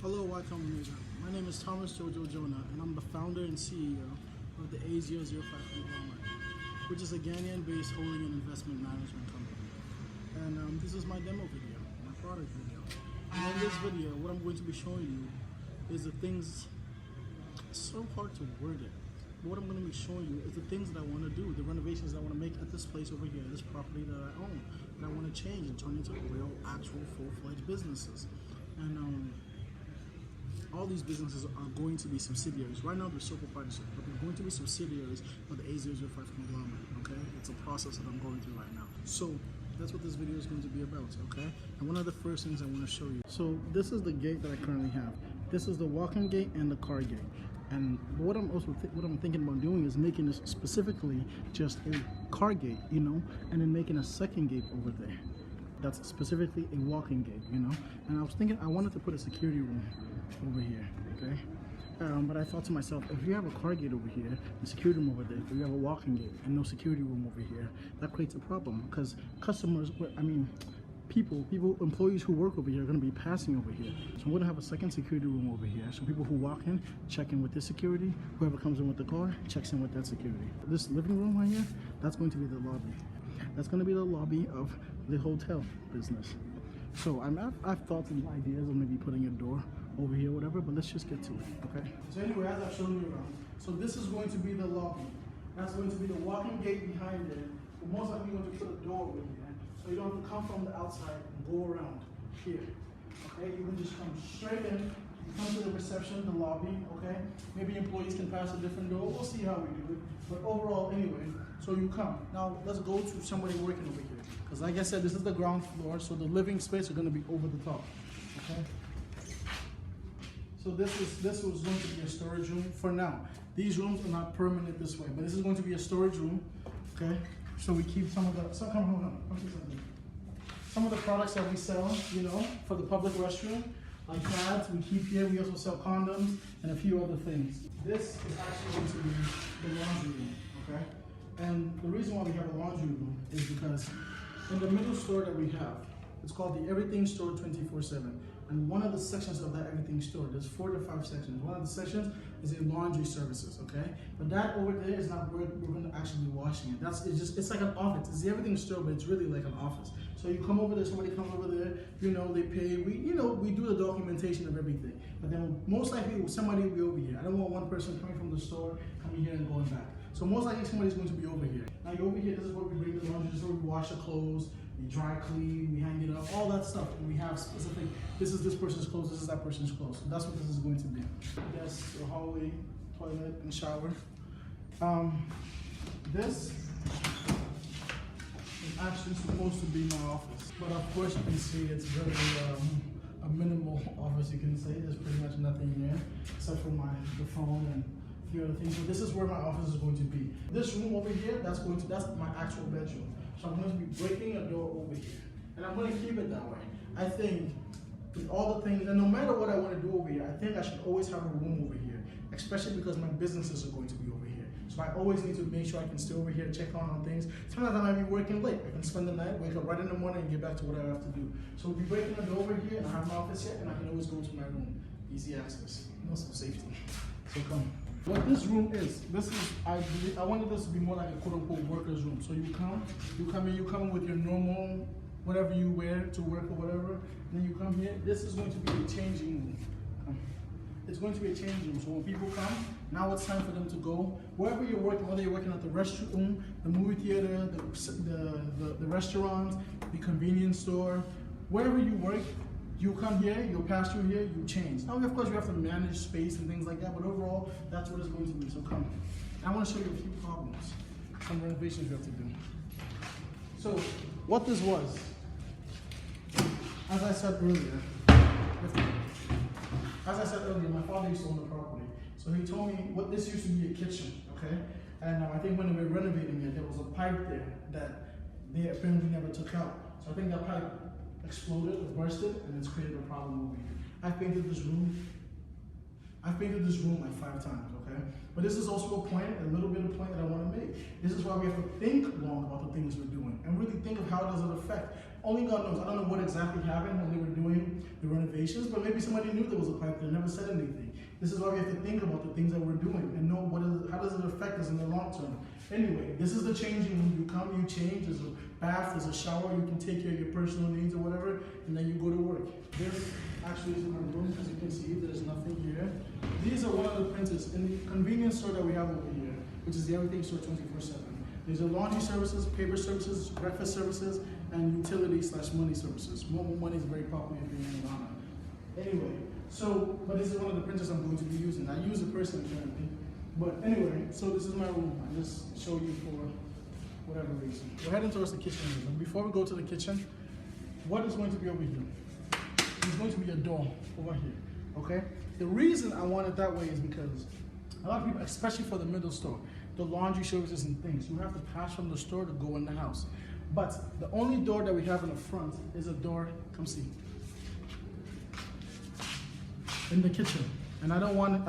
Hello, Y Combinator. My name is Thomas Jojo Jonah, and I'm the founder and CEO of the A005 Conglomerate, which is a Ghanaian-based holding and investment management company. And this is my demo video, my product video. And in this video, what I'm going to be showing you is the things. It's so hard to word it. But what I'm going to be showing you is the things that I want to do, the renovations that I want to make at this place over here, this property that I own, that I want to change and turn into real, actual, full-fledged businesses. And all these businesses are going to be subsidiaries. Right now they're sole proprietors, but they're going to be subsidiaries of the A005 Conglomerate, okay? It's a process that I'm going through right now. So that's what this video is going to be about, okay? And one of the first things I want to show you. So this is the gate that I currently have. This is the walk-in gate and the car gate. And what I'm thinking about doing is making this specifically just a car gate, you know, and then making a second gate over there. That's specifically a walk-in gate, you know. And I was thinking I wanted to put a security room over here, okay? But I thought to myself, if you have a car gate over here, a security room over there, if you have a walk-in gate and no security room over here, that creates a problem because customers, employees who work over here are going to be passing over here. So I'm going to have a second security room over here. So people who walk in, check in with this security. Whoever comes in with the car, checks in with that security. This living room right here, that's going to be the lobby. That's going to be the lobby of the hotel business. So I've thought some ideas of maybe putting a door over here, whatever, but let's just get to it, okay? So anyway, as I've shown you around, so this is going to be the lobby. That's going to be the walking gate behind it. But most likely you're going to put a door over here, so you don't have to come from the outside and go around here, okay? You can just come straight in, you come to the reception, the lobby, okay? Maybe employees can pass a different door, we'll see how we do it. But overall, anyway, so you come. Now, let's go to somebody working over here. Because like I said, this is the ground floor, so the living space are gonna be over the top, okay? So this was going to be a storage room for now. These rooms are not permanent this way, but this is going to be a storage room, okay? So we keep some of the, some of the products that we sell, you know, for the public restroom, like pads, we keep here. We also sell condoms and a few other things. This is actually going to be the laundry room, okay? And the reason why we have a laundry room is because in the middle store that we have, it's called the Everything Store 24/7. And one of the sections of that Everything Store, there's 4 to 5 sections. One of the sections is in laundry services, okay? But that over there is not where we're going to actually be washing it. It's like an office. It's the Everything Store, but it's really like an office. So you come over there, somebody comes over there, you know, they pay, we do the documentation of everything. But then most likely somebody will be over here. I don't want one person coming from the store, coming here and going back. So most likely somebody's going to be over here. Now you're over here, this is where we bring the laundry, this is where we wash the clothes, we dry clean, we hang it up, all that stuff. And we have specific, this is this person's clothes, this is that person's clothes. So that's what this is going to be. Yes, the hallway, toilet, and shower. This is actually supposed to be my office. But of course you can see it's very a minimal office, you can say. There's pretty much nothing there except for the phone and a few other things. So this is where my office is going to be. This room over here, that's my actual bedroom. So I'm going to be breaking a door over here. And I'm going to keep it that way. I think with all the things, and no matter what I want to do over here, I think I should always have a room over here, especially because my businesses are going to be over here. So I always need to make sure I can stay over here, check on things. Sometimes I might be working late. I can spend the night, wake up right in the morning, and get back to what I have to do. So we'll be breaking a door over here, and I have my office here, and I can always go to my room. Easy access, also safety. So come. What this room is, I wanted this to be more like a quote-unquote worker's room. So you come in with your normal, whatever you wear to work or whatever, and then you come here. This is going to be a changing room. It's going to be a changing room. So when people come, now it's time for them to go wherever you're working, whether you're working at the restroom, the movie theater, the restaurant, the convenience store, wherever you work. You come here, you'll pass through here, you change. Now, of course, you have to manage space and things like that, but overall, that's what it's going to be. So come. I want to show you a few problems, some renovations you have to do. So, what this was, as I said earlier, my father used to own the property. So he told me what this used to be a kitchen, okay? And I think when they were renovating it, there was a pipe there that they apparently never took out. So I think that pipe exploded or bursted, and it's created a problem over here. I painted this room I've painted this room like 5 times, okay? But this is also a little bit of point that I want to make. This is why we have to think long about the things we're doing and really think of how does it affect. Only God knows. I don't know what exactly happened when they were doing the renovations, but maybe somebody knew there was a pipe that never said anything. This is why we have to think about the things that we're doing and know how does it affect us in the long term. Anyway, this is the changing room. You come, you change. There's a bath, there's a shower. You can take care of your personal needs or whatever, and then you go to work. This actually is my room. As you can see, there's nothing here. These are one of the printers in the convenience store that we have over here, which is the Everything Store 24/7. There's a laundry services, paper services, breakfast services, and utility/money services. Mobile money is very popular if you're in Ghana. Anyway, but this is one of the printers I'm going to be using. I use it personally currently. But anyway, so this is my room. I just show you for whatever reason. We're heading towards the kitchen. But before we go to the kitchen, what is going to be over here? There's going to be a door over here, okay? The reason I want it that way is because a lot of people, especially for the middle store, the laundry services and things, you have to pass from the store to go in the house. But the only door that we have in the front is a door, come see, in the kitchen. And I don't want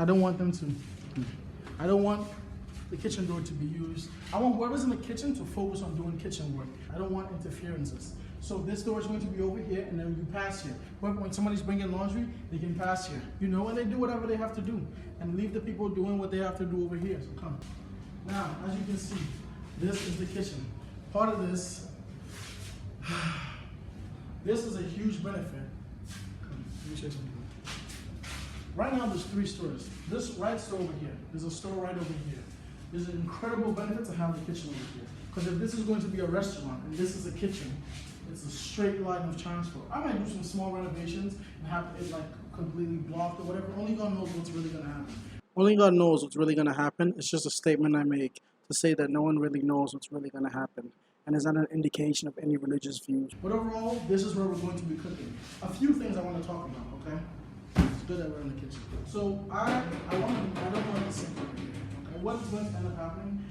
the kitchen door to be used. I want whoever's in the kitchen to focus on doing kitchen work. I don't want interferences. So this door is going to be over here, and then you pass here. But when somebody's bringing laundry, they can pass here. You know, and they do whatever they have to do, and leave the people doing what they have to do over here. So come. Now, as you can see, this is the kitchen. Part of this, this is a huge benefit. Come, let me show you something. Right now, there's 3 stores. This right store over here. There's a store right over here. There's an incredible benefit to have the kitchen over here. Because if this is going to be a restaurant and this is a kitchen, it's a straight line of transfer. I might do some small renovations and have it like completely blocked or whatever. Only God knows what's really going to happen. Only God knows what's really going to happen. It's just a statement I make to say that no one really knows what's really going to happen. And it's not an indication of any religious views. But overall, this is where we're going to be cooking. A few things I want to talk about, okay? It's good that we're in the kitchen. So I don't want to sink over here. Okay? What is going to end up happening?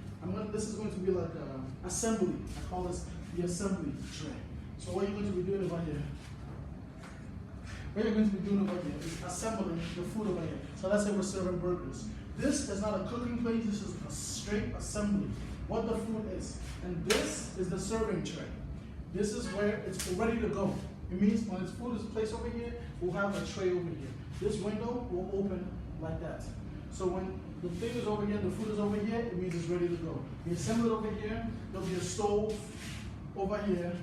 This is going to be like a assembly. I call this the assembly tray. So what you're going to be doing over here, is assembling the food over here. So let's say we're serving burgers. This is not a cooking place. This is a straight assembly. What the food is, and this is the serving tray. This is where it's ready to go. It means when its food is placed over here, we'll have a tray over here. This window will open like that. So when the thing is over here, the food is over here, it means it's ready to go. We assemble it over here, there'll be a stove over here,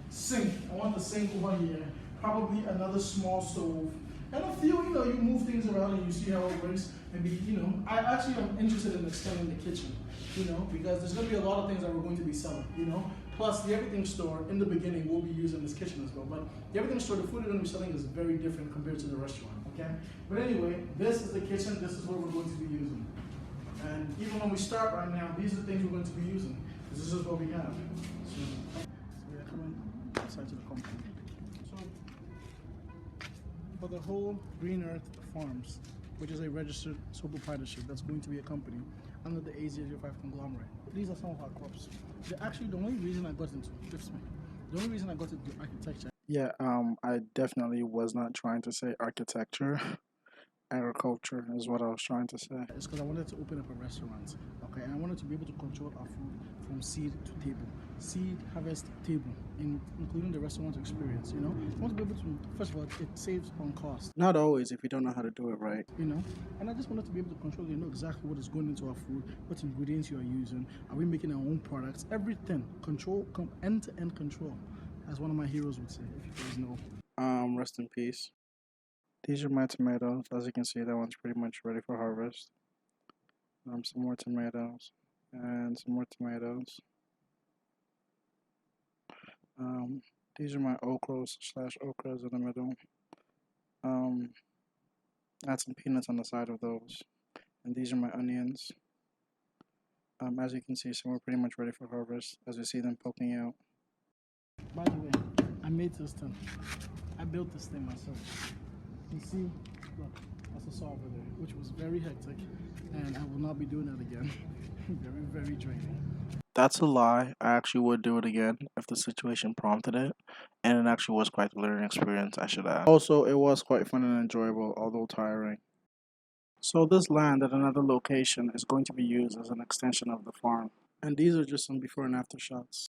sink. I want the sink over here, probably another small stove. And a few, you move things around and you see how it works. Maybe, I actually am interested in extending the kitchen, because there's going to be a lot of things that we're going to be selling, Plus, the Everything Store, in the beginning, will be using this kitchen as well. But the Everything Store, the food we're going to be selling is very different compared to the restaurant, okay? But anyway, this is the kitchen. This is what we're going to be using. And even when we start right now, these are the things we're going to be using. This is what we have. So we are coming outside to the compound. So, for the whole Green Earth Farms, which is a registered sole proprietorship that's going to be a company under the A005 Conglomerate. These are some of our crops. The only reason I got into architecture. Yeah, I definitely was not trying to say architecture. Agriculture is what I was trying to say. It's because I wanted to open up a restaurant, okay? And I wanted to be able to control our food from seed to table, seed, harvest, table, including the restaurant experience, I want to be able to, first of all, it saves on cost. Not always if you don't know how to do it right, And I just wanted to be able to control, exactly what is going into our food, what ingredients you are using, are we making our own products, everything, control, end-to-end control, as one of my heroes would say, if you guys know. Rest in peace. These are my tomatoes. As you can see, that one's pretty much ready for harvest. Some more tomatoes, and some more tomatoes. These are my okras in the middle. Add some peanuts on the side of those. And these are my onions. As you can see, some are pretty much ready for harvest, as you see them poking out. By the way, I made this thing. I built this thing myself. You see, look, that's a saw over there, which was very hectic, and I will not be doing that again. Very, very draining. That's a lie. I actually would do it again if the situation prompted it, and it actually was quite a learning experience, I should add. Also, it was quite fun and enjoyable, although tiring. So this land at another location is going to be used as an extension of the farm. And these are just some before and after shots.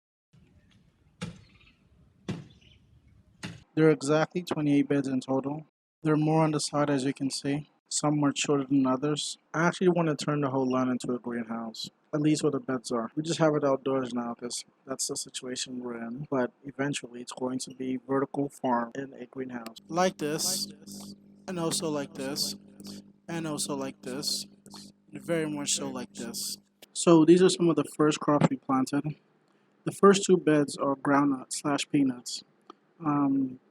There are exactly 28 beds in total. There are more on the side as you can see. Some more shorter than others. I actually want to turn the whole land into a greenhouse. At least where the beds are. We just have it outdoors now because that's the situation we're in. But eventually it's going to be vertical farm in a greenhouse. Like this. And also like this. And also like this. Very much so like this. So these are some of the first crops we planted. The first two beds are groundnut slash peanuts.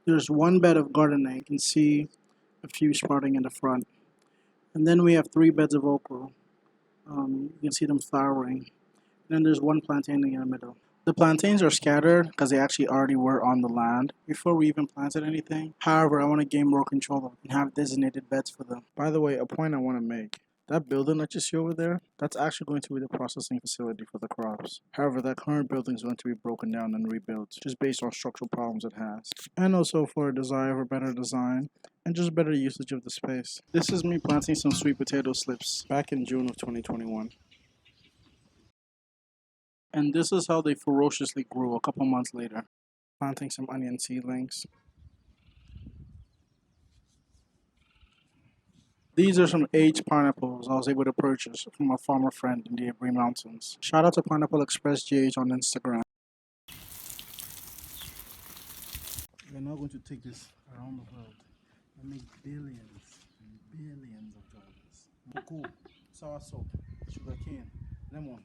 There's one bed of garden egg. You can see a few sprouting in the front. And then we have three beds of okra. You can see them flowering. And then there's one plantain in the middle. The plantains are scattered because they actually already were on the land before we even planted anything. However, I want to gain more control of them and have designated beds for them. By the way, a point I want to make. That building that you see over there, that's actually going to be the processing facility for the crops. However, that current building is going to be broken down and rebuilt just based on structural problems it has. And also for a desire for better design and just better usage of the space. This is me planting some sweet potato slips back in June of 2021. And this is how they ferociously grew a couple months later. Planting some onion seedlings. These are some aged pineapples I was able to purchase from a farmer friend in the Abri Mountains. Shout out to Pineapple Express GH on Instagram. We're now going to take this around the world and make billions and billions of dollars. Cocoa, sour soap, sugarcane, lemon,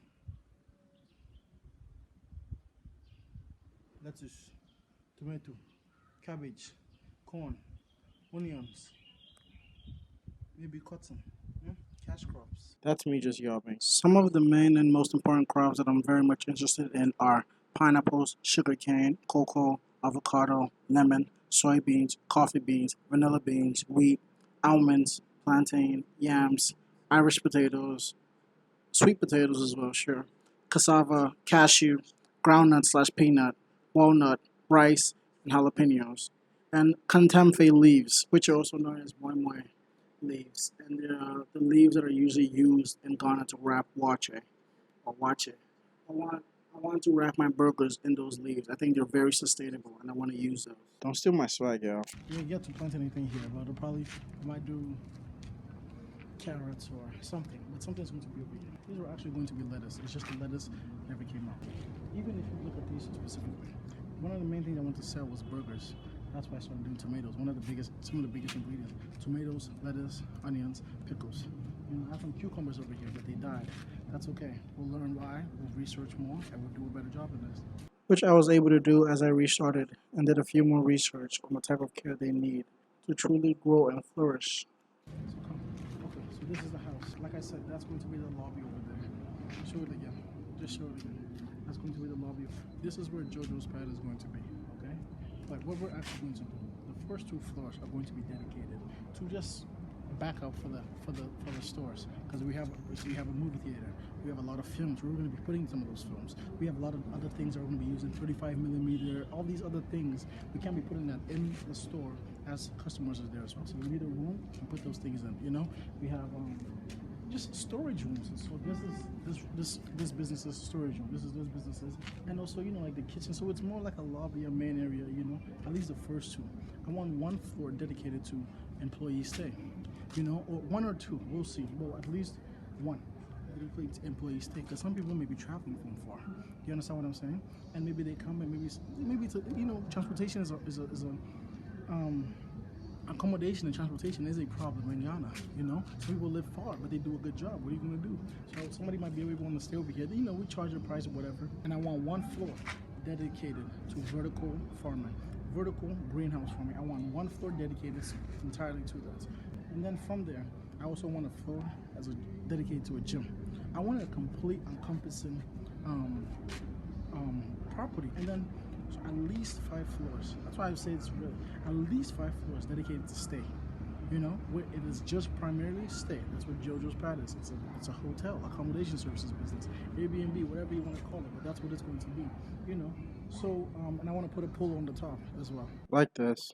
lettuce, tomato, cabbage, corn, onions, maybe cotton, cash crops. That's me just yawning. Some of the main and most important crops that I'm very much interested in are pineapples, sugarcane, cocoa, avocado, lemon, soybeans, coffee beans, vanilla beans, wheat, almonds, plantain, yams, Irish potatoes, sweet potatoes as well, sure, cassava, cashew, groundnut slash peanut, walnut, rice, and jalapenos, and contemfe leaves, which are also known as moi moi leaves, and they're the leaves that are usually used in Ghana to wrap wache or wache. I want to wrap my burgers in those leaves. I think they're very sustainable, and I want to use those. Don't steal my swag, yo. We didn't get to plant anything here, but I might do carrots or something, but something's going to be over here. These are actually going to be lettuce. It's just the lettuce never came out. Even if you look at these specifically, one of the main things I wanted to sell was burgers. That's why I started doing tomatoes. Some of the biggest ingredients: tomatoes, lettuce, onions, pickles. I have some cucumbers over here, but they died. That's okay. We'll learn why. We'll research more, and we'll do a better job in this. Which I was able to do as I restarted and did a few more research on the type of care they need to truly grow and flourish. So come. Okay, so this is the house. Like I said, that's going to be the lobby over there. Show it again. Just show it again. That's going to be the lobby. This is where JoJo's pad is going to be, okay? But what we're actually going to do, the first two floors are going to be dedicated to just backup for the stores, because we have a movie theater, we have a lot of films, we're going to be putting some of those films, we have a lot of other things that we're going to be using, 35mm, all these other things. We can't be putting that in the store as customers are there as well, so we need a room and put those things in. We have just storage rooms. So this business is storage room. This is those businesses, and also like the kitchen. So it's more like a lobby, a main area. At least the first two. I want one floor dedicated to employee stay. Or one or two. We'll see. Well, at least one dedicated to employee stay, because some people may be traveling from far. You understand what I'm saying? And maybe they come and maybe it's transportation is a accommodation and transportation is a problem in Ghana. Some people live far, but they do a good job. What are you going to do? So somebody might be able to want to stay over here. We charge a price or whatever. And I want one floor dedicated to vertical farming, vertical greenhouse farming. I want one floor dedicated entirely to that. And then from there, I also want a floor dedicated to a gym. I want a complete encompassing property. And then at least 5 floors. That's why I say it's real. At least 5 floors dedicated to stay. Where it is just primarily stay. That's what JoJo's Pad is. It's a hotel, accommodation services business, Airbnb, whatever you want to call it. But that's what it's going to be. So and I want to put a pool on the top as well. Like this.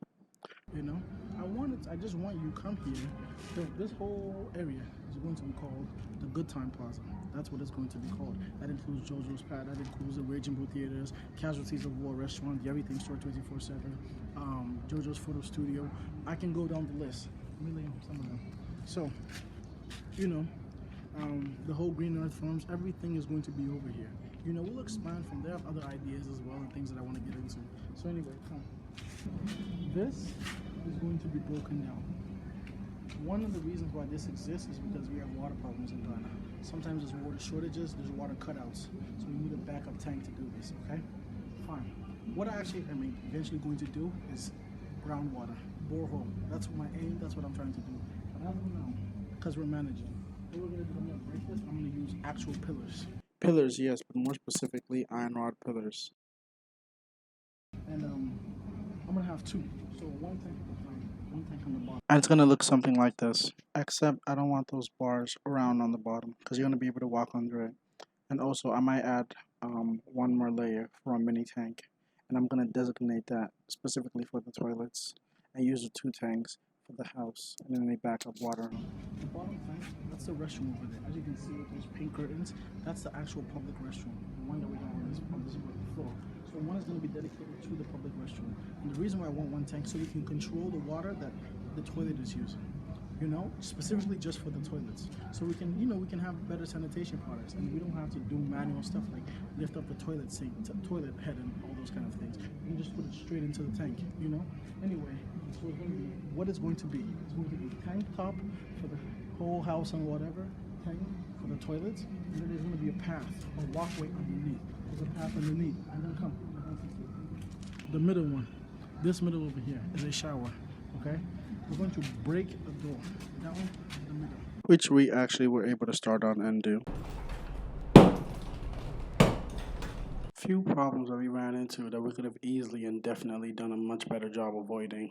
I want I just want you come here. This whole area is going to be called the Good Time Plaza. That's what it's going to be called. That includes JoJo's Pad. That includes the Raging Bull Theaters, Casualties of War Restaurant, the Everything Store 24/7, JoJo's Photo Studio. I can go down the list. Let me lay some of them. So, you know, the whole Green Earth Farms, everything is going to be over here. You know, we'll expand from there. I have other ideas as well and things that I want to get into. So anyway, come. This is going to be broken down. One of the reasons why this exists is because we have water problems in Ghana. Sometimes there's water shortages, there's water cutouts. So we need a backup tank to do this, okay? Fine. What I actually am eventually going to do is groundwater, borehole. That's my aim, that's what I'm trying to do. But as of now, because we're managing, what we're going to do, I'm going to break this, I'm going to use actual pillars. Pillars, yes, but more specifically, iron rod pillars. And I'm going to have two. So one tank at the top, one tank on the bottom. And it's going to look something like this, except I don't want those bars around on the bottom because you're going to be able to walk under it. And also, I might add one more layer for a mini tank. And I'm going to designate that specifically for the toilets and use the two tanks for the house and then they back up water. The bottom tank, that's the restroom over there. As you can see with those pink curtains, that's the actual public restroom, the one that we have on this floor. So one is going to be dedicated to the public restroom. And the reason why I want one tank, so we can control the water that the toilet is using. You know, specifically just for the toilets. So we can, you know, we can have better sanitation products and we don't have to do manual stuff like lift up the toilet sink, toilet head and all those kind of things. We can just put it straight into the tank, you know? Anyway, so it's going to be, what it's going to be, it's going to be tank top for the whole house and whatever, tank for the toilets, and then there's going to be a path, a walkway underneath. There's a path underneath, and then come. The middle one, this middle over here is a shower, okay? We're going to break a door down the middle. Which we actually were able to start on and do. Few problems that we ran into that we could have easily and definitely done a much better job avoiding.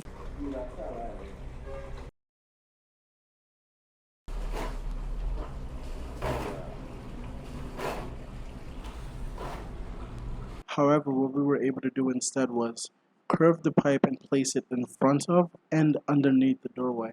However, what we were able to do instead was curve the pipe and place it in front of and underneath the doorway,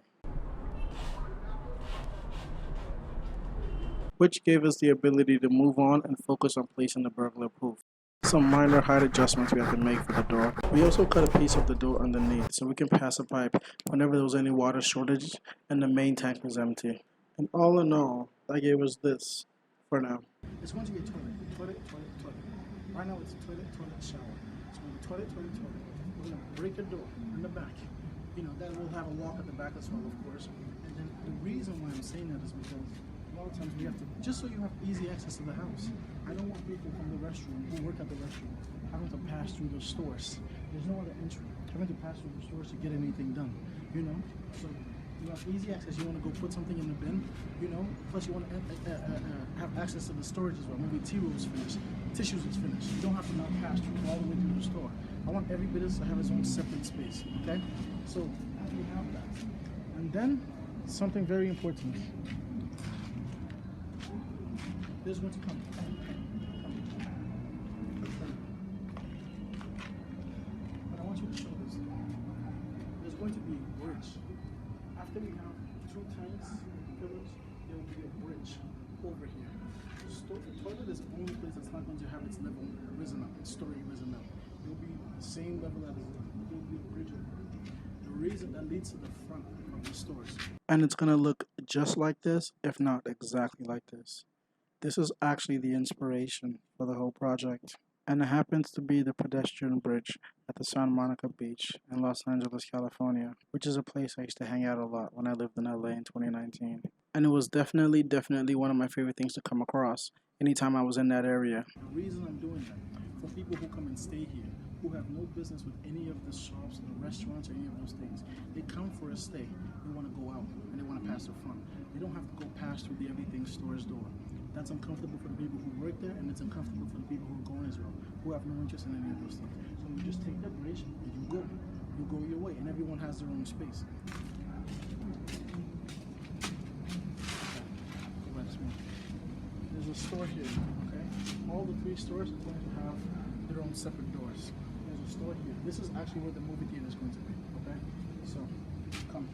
which gave us the ability to move on and focus on placing the burglar proof. Some minor height adjustments we had to make for the door. We also cut a piece of the door underneath so we can pass a pipe whenever there was any water shortage and the main tank was empty. And all in all, that gave us this for now. It's going to be a toilet. Right now it's a toilet, shower. It's going to be toilet. We're going to break a door in the back. You know, that will have a lock at the back as well, of course. And then the reason why I'm saying that is because a lot of times we have to, just so you have easy access to the house. I don't want people from the restroom who work at the restroom having to pass through the stores. There's no other entry. Having to pass through the stores to get anything done, you know? So you have easy access. You want to go put something in the bin, you know? Plus you want to have access to the storage as well. Maybe tea rolls finished, tissues is finished. You don't have to now pass through all the way through the store. I want every business to have its own separate space, okay? So after we have that, and then something very important. This is going to come. But I want you to show this. There's going to be a bridge. After we have two tanks, pillars, there will be a bridge over here. The toilet is the only place that's not going to have its level risen up, its story risen up. It will be the same level as it will be a bridge over here. The reason that leads to the front of the stores. And it's going to look just like this, if not exactly like this. This is actually the inspiration for the whole project. And it happens to be the pedestrian bridge at the Santa Monica Beach in Los Angeles, California, which is a place I used to hang out a lot when I lived in LA in 2019. And it was definitely one of my favorite things to come across anytime I was in that area. The reason I'm doing that, for people who come and stay here, who have no business with any of the shops, the restaurants, or any of those things, they come for a stay. They want to go out and they want to pass the front. They don't have to go past through the Everything Store's door. That's uncomfortable for the people who work there, and it's uncomfortable for the people who are going as well, who have no interest in any of those things. So you just take the bridge and you go your way, and everyone has their own space. There's a store here, okay? All the three stores are going to have their own separate doors. There's a store here. This is actually where the movie theater is going to be, okay? So, Come.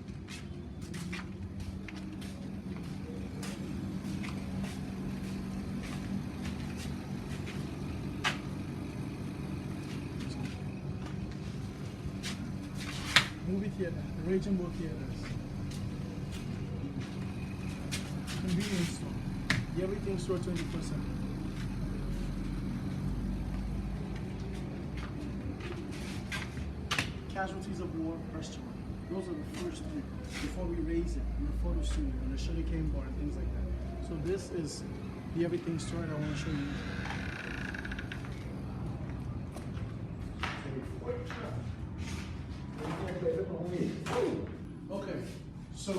Movie theater, the Raging Bull Theaters. Convenience store. The everything store 24/7. Casualties of war restaurant. Those are the first three before we raise it in the photo studio and the sugar cane bar and things like that. So this is the everything store that I want to show you. Okay, so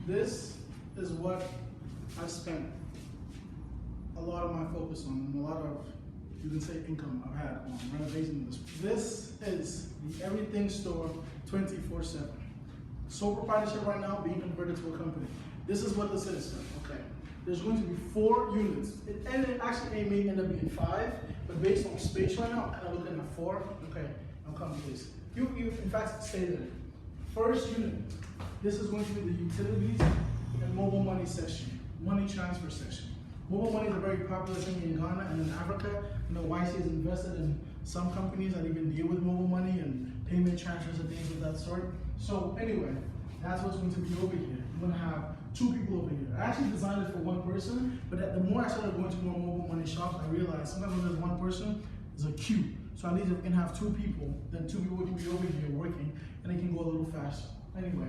this is what I've spent a lot of my focus on and a lot of, you can say, income I've had on renovating this. This is the everything store 24/7. Sole proprietorship right now, being converted to a company. This is what this is, sir. Okay. There's going to be 4 units. It actually may end up being 5, but based on space right now, I'm kind of looking at 4. Okay, I'll come please. You in fact stay there. First unit, this is going to be the utilities and mobile money section, money transfer section. Mobile money is a very popular thing in Ghana and in Africa. You know, YC is invested in some companies that even deal with mobile money and payment transfers and things of that sort. So anyway, that's what's going to be over here. I'm going to have 2 people over here. I actually designed it for 1 person, but the more I started going to more mobile money shops, I realized sometimes when there's 1 person, there's a queue. So at least if we can have 2 people, then 2 people can be over here working, and it can go a little faster. Anyway,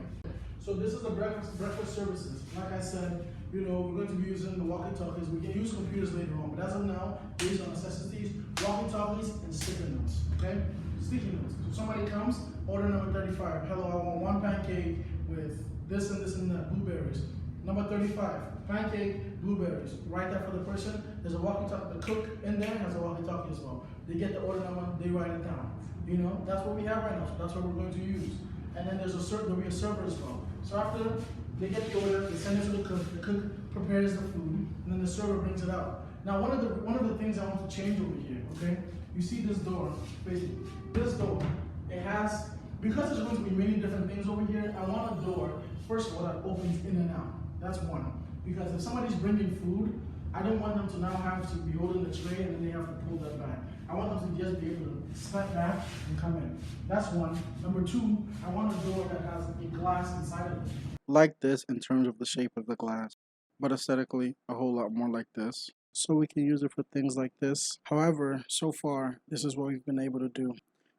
so this is the breakfast services. Like I said, you know, we're going to be using the walkie-talkies. We can use computers later on, but as of now, based on necessities, walkie-talkies and sticky notes, okay? Sticky notes. So somebody comes, order number 35. Hello, I want 1 pancake with this and that, blueberries. Number 35, pancake, blueberries. Write that for the person. There's a walkie-talkie. The cook in there has a walkie-talkie as well. They get the order number, they write it down. You know, that's what we have right now, so that's what we're going to use. And then there'll be a server as well. So after they get the order, they send it to the cook prepares the food, and then the server brings it out. Now, one of the things I want to change over here, okay? You see this door, basically, this door, it has, because there's going to be many different things over here, I want a door, first of all, that opens in and out. That's one. Because if somebody's bringing food, I don't want them to now have to be holding the tray and then they have to pull that back. I want them to just be able to step back and come in. That's one. Number 2, I want a door that has a glass inside of it. Like this in terms of the shape of the glass, but aesthetically a whole lot more like this. So we can use it for things like this. However, so far, this is what we've been able to do,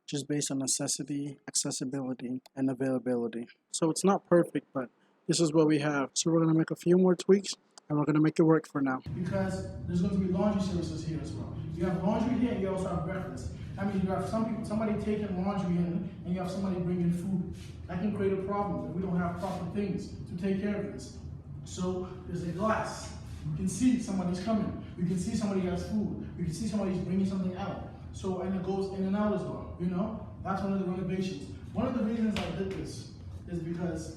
just based on necessity, accessibility, and availability. So it's not perfect, but this is what we have. So we're gonna make a few more tweaks and we're gonna make it work for now. Because there's going to be laundry services here as well. You have laundry here and you also have breakfast. I mean, you have somebody taking laundry in and you have somebody bringing food. That can create a problem if we don't have proper things to take care of this. So there's a glass. You can see somebody's coming. You can see somebody has food. You can see somebody's bringing something out. So, and it goes in and out as well, you know? That's one of the renovations. One of the reasons I did this is because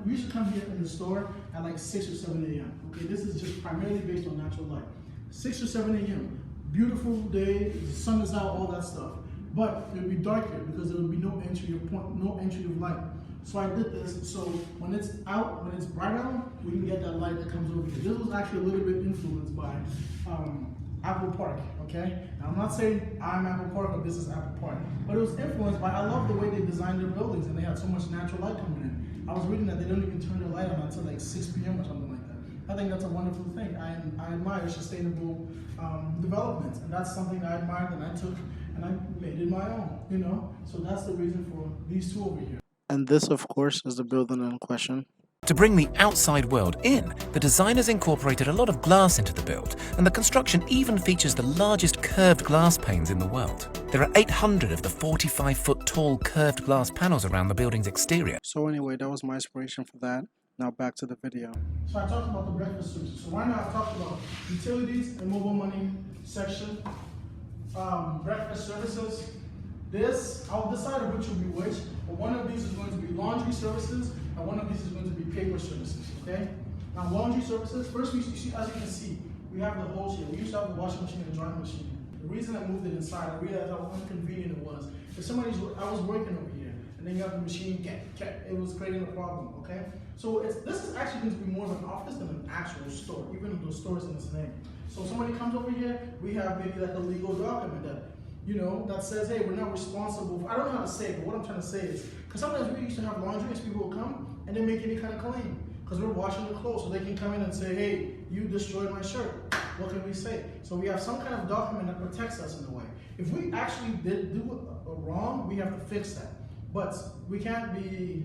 we should come here in the store at like 6 or 7 a.m. Okay, this is just primarily based on natural light. 6 or 7 a.m. Beautiful day, the sun is out, all that stuff. But it would be dark here because there would be no entry of light. So I did this so when it's out, when it's bright out, we can get that light that comes over here. This was actually a little bit influenced by Apple Park, okay? Now, I'm not saying I'm Apple Park or this is Apple Park, but it was influenced by, I love the way they designed their buildings and they had so much natural light coming in. I was reading that they don't even turn their light on until like 6 p.m. or something like that. I think that's a wonderful thing. I admire sustainable development, and that's something I admired and I took and I made it my own, you know? So that's the reason for these 2 over here. And this, of course, is the building in question. To bring the outside world in, the designers incorporated a lot of glass into the build, and the construction even features the largest curved glass panes in the world. There are 800 of the 45-foot tall curved glass panels around the building's exterior. So anyway, that was my inspiration for that. Now back to the video. So I talked about the breakfast services. So right now I've talked about utilities and mobile money section, breakfast services. This, I'll decide which will be which, but one of these is going to be laundry services, and one of these is going to be paper services, okay? Now laundry services, first we see, as you can see, we have the holes here. We used to have the washing machine and drying machine. The reason I moved it inside, I realized how inconvenient it was. If I was working over here, and then you have the machine, it was creating a problem, okay? So this is actually going to be more of an office than an actual store, even though the store is in its name. So if somebody comes over here, we have maybe like a legal document that, you know, that says, hey, we're not responsible. I don't know how to say it, but what I'm trying to say is, because sometimes we used to have laundry and people will come and they make any kind of claim, because we're washing the clothes, so they can come in and say, hey, you destroyed my shirt. What can we say? So we have some kind of document that protects us in a way. If we actually did do a wrong, we have to fix that. But we can't be,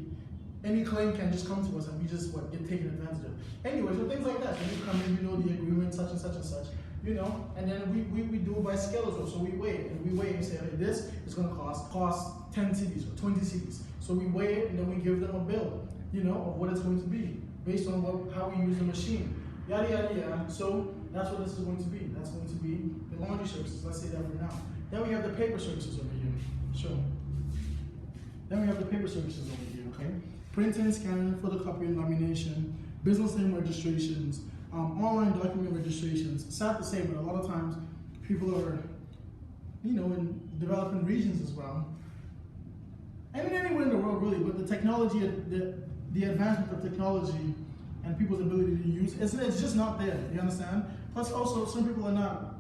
any claim can just come to us and we just get taken advantage of. Anyway, so things like that. So you come in, you know the agreement, such and such and such, you know, and then we do it by scale as well. So we weigh it, and we weigh it and say, hey, this is going to cost 10 CDs or 20 CDs. So we weigh it and then we give them a bill, you know, of what it's going to be based on how we use the machine. Yada, yada, yada. So that's what this is going to be. That's going to be the laundry services. Let's say that for now. Then we have the paper services over here. So then we have the paper services over here, okay? Printing, scanning, photocopying, lamination, business name registrations, online document registrations. It's not the same, but a lot of times people are, you know, in developing regions as well. And anywhere in the world, really, but the technology, the advancement of technology and people's ability to use, it's just not there, you understand? Plus also, some people are not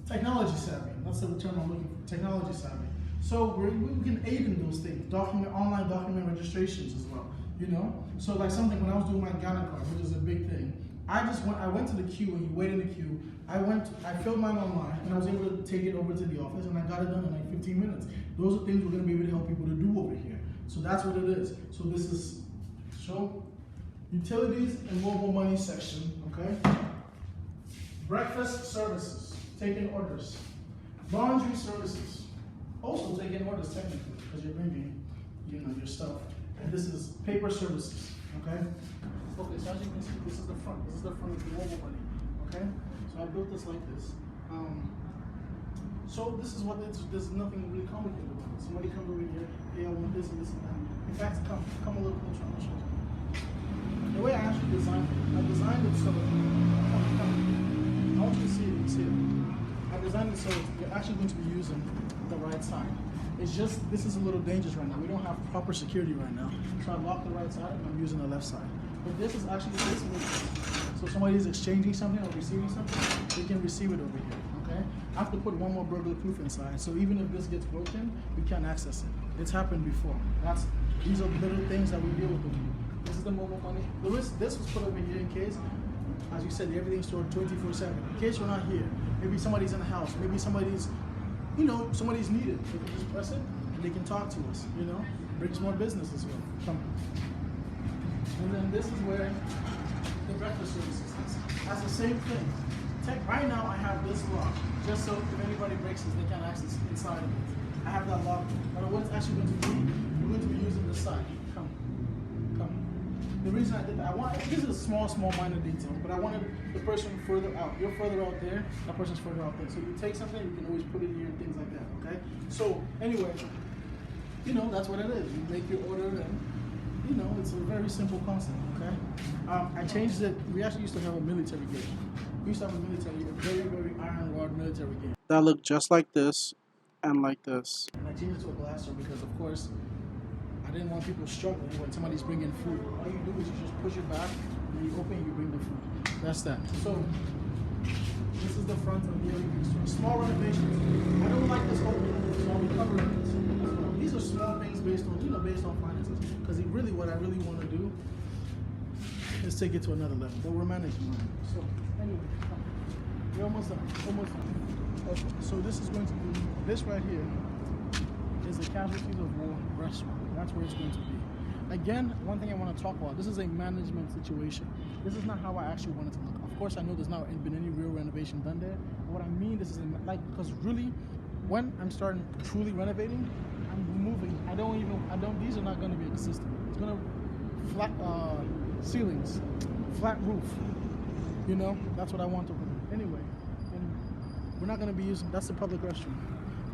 technology savvy. That's the term I'm looking for, technology savvy. So we can aid in those things, online document registrations as well, you know? So like something, when I was doing my Ghana card, which is a big thing, I went to the queue, and you wait in the queue. I filled mine online, and I was able to take it over to the office, and I got it done in like 15 minutes. Those are things we're gonna be able to help people to do over here. So that's what it is. So this is, utilities and mobile money section, okay? Breakfast services, taking orders. Laundry services, also taking orders technically, because you're bringing, you know, your stuff. And this is paper services, okay? Okay, so as you can see, this is the front. This is the front of the mobile money, okay? So I built this like this. So this is what there's nothing really complicated about it. Somebody comes over here, hey, I want this and this and that. In fact, come a little closer, I'll show you. The way I actually designed it, I designed it so that, I want you to see it, you see it. I designed it so you're actually going to be using the right side. It's just, this is a little dangerous right now. We don't have proper security right now. So I locked the right side and I'm using the left side. But this is actually this way. So somebody's exchanging something or receiving something, they can receive it over here, okay? I have to put one more burglar proof inside, so even if this gets broken, we can't access it. It's happened before. These are little things that we deal with over here. This is the mobile money. This was put over here in case, as you said, everything's stored 24/7. In case you're not here, maybe somebody's in the house, maybe somebody's, you know, somebody's needed. They can just press it and they can talk to us, you know? Brings more business as well. Come. And then this is where the breakfast services is. That's the same thing. Right now I have this lock, just so if anybody breaks this, they can't access inside of it. I have that lock, but what it's actually going to be, we're going to be using this side. Come. The reason I did that, this is a small minor detail, but I wanted the person further out. You're further out there, that person's further out there. So you take something, you can always put it here and things like that, okay? So anyway, you know, that's what it is. You make your order and, you know, it's a very simple concept, okay? I changed it. We actually used to have a military gate. We used to have a very iron rod military gate. That looked just like this and like this. And I changed it to a glass door because, of course, I didn't want people struggling when somebody's bringing food. All you do is you just push it back, and you open and you bring the food. That's that. So, this is the front of the LED store. Small renovations. I don't like this open, so I'll be covering it. These are small things based on, you know, based on finances. Because what I really want to do is take it to another level. But we're managing it. So, anyway, we're almost done. Okay, so this is going to be, this right here is the Casualties of War restaurant. That's where it's going to be. Again, one thing I want to talk about, this is a management situation. This is not how I actually want it to look. Of course, I know there's not been any real renovation done there. But what I mean, this is because really, when I'm starting truly renovating, I'm removing, these are not going to be consistent. It's going to flat ceilings, flat roof. You know, that's what I want to do. Anyway, and we're not going to be using, that's the public restroom.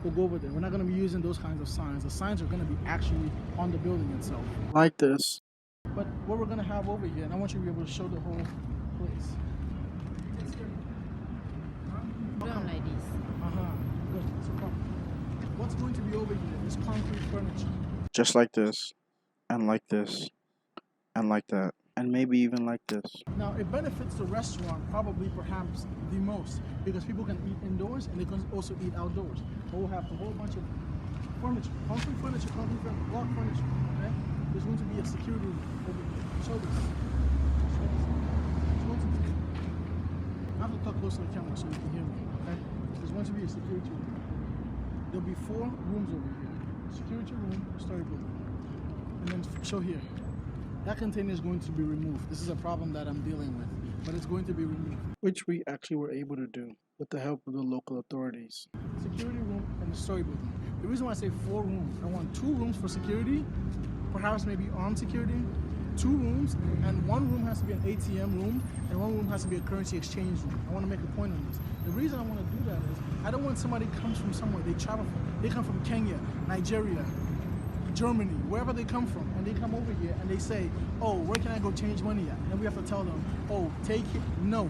We'll go over there. We're not going to be using those kinds of signs. The signs are going to be actually on the building itself. Like this. But what we're going to have over here, and I want you to be able to show the whole place. Down like this. Good. So come. What's going to be over here is concrete furniture. just like this, and like this, and like that, and maybe even like this. Now, it benefits the restaurant probably perhaps the most because people can eat indoors and they can also eat outdoors. But we'll have a whole bunch of furniture, concrete furniture, block furniture. Okay, there's going to be a security room over here. Show this. There's going to be. I have to talk close to the camera so you can hear me. Okay, there's going to be a security room. There'll be 4 rooms over here. Security room, storybook, and then show here. That container is going to be removed. This is a problem that I'm dealing with, but it's going to be removed. Which we actually were able to do with the help of the local authorities. Security room and the storybook. The reason why I say 4 rooms, I want 2 rooms for security, perhaps maybe armed security, 2 rooms, and 1 room has to be an ATM room, and 1 room has to be a currency exchange room. I want to make a point on this. The reason I want to do that is I don't want somebody comes from somewhere, they travel from, they come from Kenya, Nigeria, Germany, wherever they come from, and they come over here and they say, oh, where can I go change money at? And we have to tell them, oh, take it. No,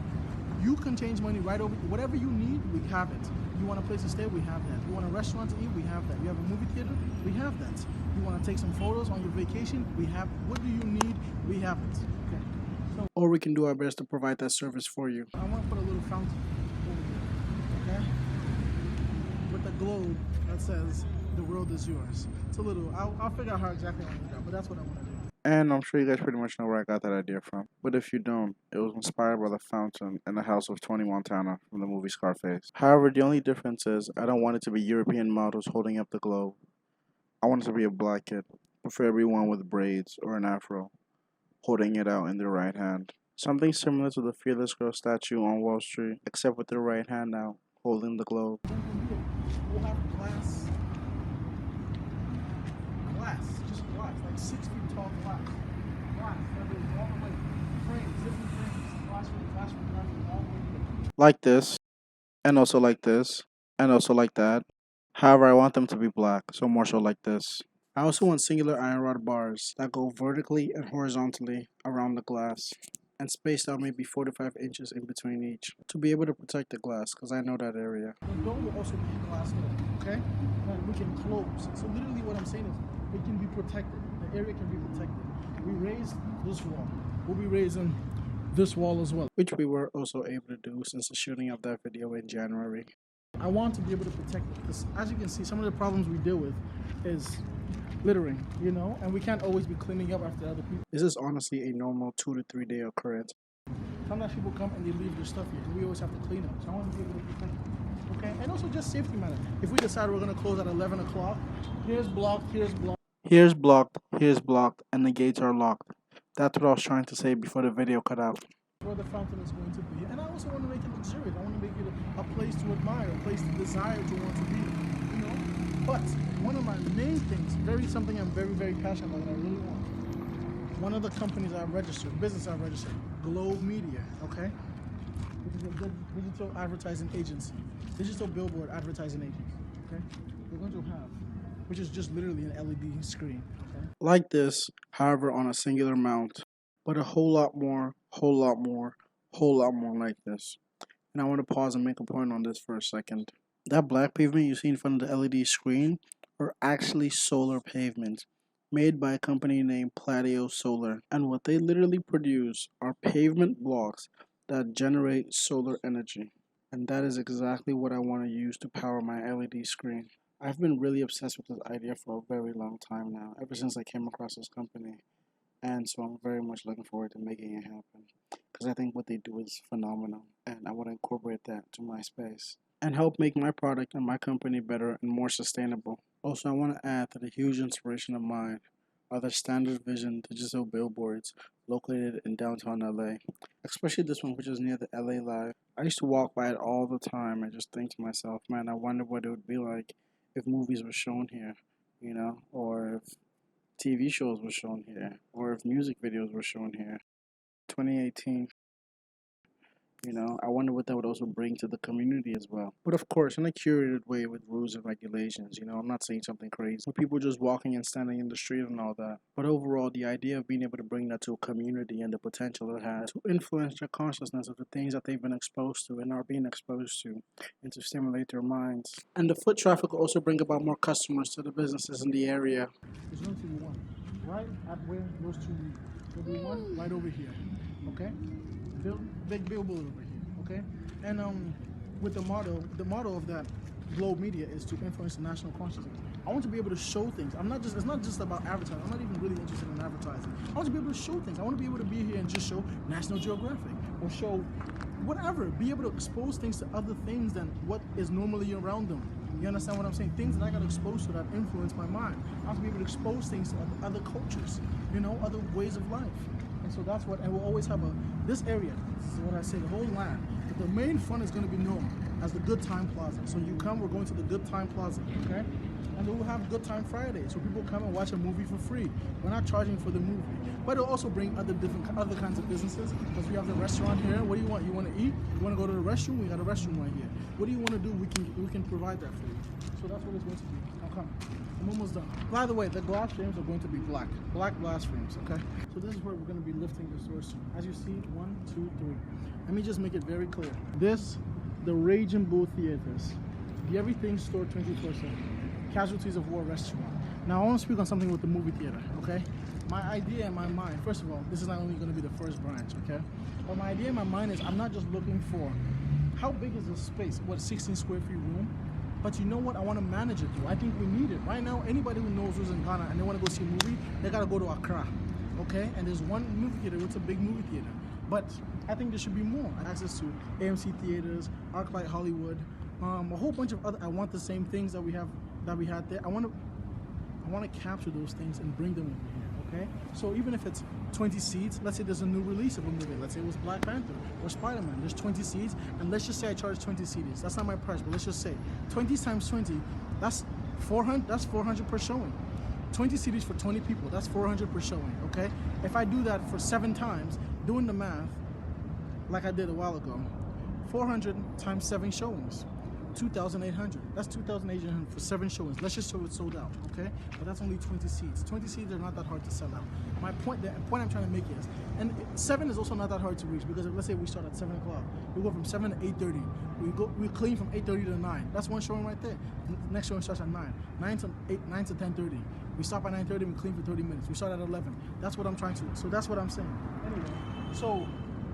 you can change money right over, whatever you need, we have it. You want a place to stay, we have that. You want a restaurant to eat, we have that. You have a movie theater, we have that. You want to take some photos on your vacation, we have, what do you need, we have it. Okay. So, Or we can do our best to provide that service for you. I want to put a little fountain over here, okay? With a globe that says, the world is yours. It's a little, I'll figure out how exactly I want to do that, but that's what I want to do. And I'm sure you guys pretty much know where I got that idea from. But if you don't, it was inspired by the fountain in the house of Tony Montana from the movie Scarface. However, the only difference is I don't want it to be European models holding up the globe. I want it to be a black kid, preferably one with braids or an afro, holding it out in their right hand. Something similar to the Fearless Girl statue on Wall Street, except with their right hand out, holding the globe. We'll have glass, just glass, like 6 feet tall glass. Glass, that goes all the way, frames, different frames, glass, all the way here. Like this, and also like this, and also like that. However, I want them to be black, so more so like this. I also want singular iron rod bars that go vertically and horizontally around the glass and spaced out maybe 4 to 5 inches in between each to be able to protect the glass because I know that area. The door will also be a glass door, okay? And we can close. So literally what I'm saying is it can be protected. The area can be protected. We raised this wall. We'll be raising this wall as well. Which we were also able to do since the shooting of that video in January. I want to be able to protect it because as you can see, some of the problems we deal with is littering, you know, and we can't always be cleaning up after other people. This is honestly a normal 2 to 3 day occurrence. Sometimes people come and they leave their stuff here, and we always have to clean up. So I want to be able to protect it. Okay, and also just safety matter. If we decide we're going to close at 11 o'clock, here's blocked, here's blocked. Here's blocked, and the gates are locked. That's what I was trying to say before the video cut out. Where the fountain is going to be. And I also want to make it luxurious. I want to make it a place to admire, a place to desire to want to be, you know? But one of my main things, something I'm very, very passionate about, that I really want. One of the companies I've registered, business I've registered, Globe Media, okay? Which is a good digital advertising agency, digital billboard advertising agency, okay? We're going to have, which is just literally an LED screen, okay? Like this, however, on a singular mount, but a whole lot more like this. And I want to pause and make a point on this for a second. That black pavement you see in front of the LED screen are actually solar pavements made by a company named Pladio Solar. And what they literally produce are pavement blocks that generate solar energy. And that is exactly what I want to use to power my LED screen. I've been really obsessed with this idea for a very long time now, ever since I came across this company. And so I'm very much looking forward to making it happen because I think what they do is phenomenal and I want to incorporate that to my space and help make my product and my company better and more sustainable. Also, I want to add that a huge inspiration of mine are the Standard Vision digital billboards located in downtown LA, especially this one which is near the LA Live. I used to walk by it all the time and just think to myself, man, I wonder what it would be like if movies were shown here, you know, or if TV shows were shown here, or if music videos were shown here. 2018, You know, I wonder what that would also bring to the community as well. But of course, in a curated way with rules and regulations. You know, I'm not saying something crazy. With people just walking and standing in the street and all that. But overall, the idea of being able to bring that to a community and the potential it has to influence their consciousness of the things that they've been exposed to and are being exposed to, and to stimulate their minds. And the foot traffic will also bring about more customers to the businesses in the area. There's going to be one right at where those two meet. There'll be one right over here. Okay? Big billboard over here. Okay? And with the motto of that Globe Media is to influence the national consciousness. I want to be able to show things. It's not just about advertising. I'm not even really interested in advertising. I want to be able to show things. I want to be able to be here and just show National Geographic or show whatever. Be able to expose things to other things than what is normally around them. You understand what I'm saying? Things that I got exposed to that influence my mind. I want to be able to expose things to other cultures, you know, other ways of life. And so that's what, and we'll always have this area, this is what I say, the whole land. But the main fun is going to be known as the Good Time Plaza. So you come, we're going to the Good Time Plaza, okay? And then we'll have Good Time Friday, so people come and watch a movie for free. We're not charging for the movie, but it'll also bring other kinds of businesses, because we have the restaurant here. What do you want? You want to eat? You want to go to the restroom? We got a restroom right here. What do you want to do? We can provide that for you. So that's what it's going to be. I'm coming. I'm almost done. By the way, the glass frames are going to be black glass frames, okay? So this is where we're going to be lifting the stores to. As you see, 1, 2, 3. Let me just make it very clear. The Raging Bull Theaters, the Everything Store 24/7, Casualties of War Restaurant. Now I want to speak on something with the movie theater, okay? My idea in my mind, first of all, this is not only going to be the first branch, okay? But my idea in my mind is I'm not just looking for how big is this space, what, 16 square feet room? But you know what? I want to manage it too. I think we need it. Right now, anybody who knows who's in Ghana and they want to go see a movie, they got to go to Accra, okay? And there's one movie theater, it's a big movie theater. But I think there should be more. Access to AMC theaters, ArcLight Hollywood, a whole bunch of other, I want the same things that we had there. I want to capture those things and bring them over here, okay? So even if it's 20 seats, let's say there's a new release of a movie. Let's say it was Black Panther or Spider-Man. There's 20 seats, and let's just say I charge 20 seats. That's not my price, but let's just say 20 times 20, that's 400. That's 400 per showing. 20 CDs for 20 people. That's 400 per showing, okay? If I do that for 7 times, doing the math, like I did a while ago, 400 times 7 showings. 2,800. That's 2,800 for 7 showings. Let's just show it's sold out, okay? But that's only 20 seats. 20 seats are not that hard to sell out. The point I'm trying to make is, and 7 is also not that hard to reach, because if, let's say we start at 7 o'clock, we go from 7 to 8:30. We clean from 8:30 to 9. That's one showing right there. Next showing starts at 9. 9 to 10:30. We stop at 9:30. We clean for 30 minutes. We start at 11. That's what I'm trying to. So that's what I'm saying. Anyway, so.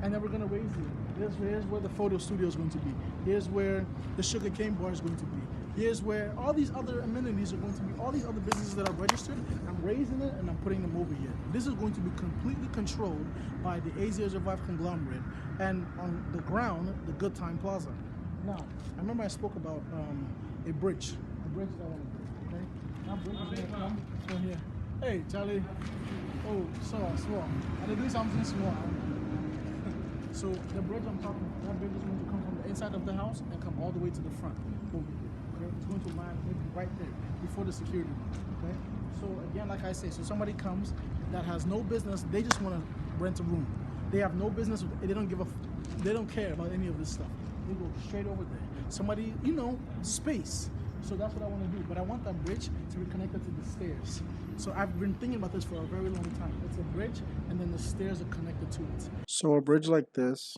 And then we're gonna raise it. Here's where the photo studio is going to be. Here's where the sugar cane bar is going to be. Here's where all these other amenities are going to be. All these other businesses that are registered, I'm raising it and I'm putting them over here. This is going to be completely controlled by the A005 Conglomerate, and on the ground, the Good Time Plaza. Now, I remember I spoke about a bridge that I want to build, okay? That bridge is gonna come from here. Hey, Charlie. Oh, small. I'm doing something small. So the bridge I'm talking about, that bridge is going to come from the inside of the house and come all the way to the front over here. Okay? It's going to land right there before the security. Okay? So again, like I say, so somebody comes that has no business, they just want to rent a room. They have no business, they don't care about any of this stuff. They go straight over there. Somebody, space. So that's what I want to do. But I want that bridge to be connected to the stairs. So I've been thinking about this for a very long time. It's a bridge, and then the stairs are connected to it. So a bridge like this,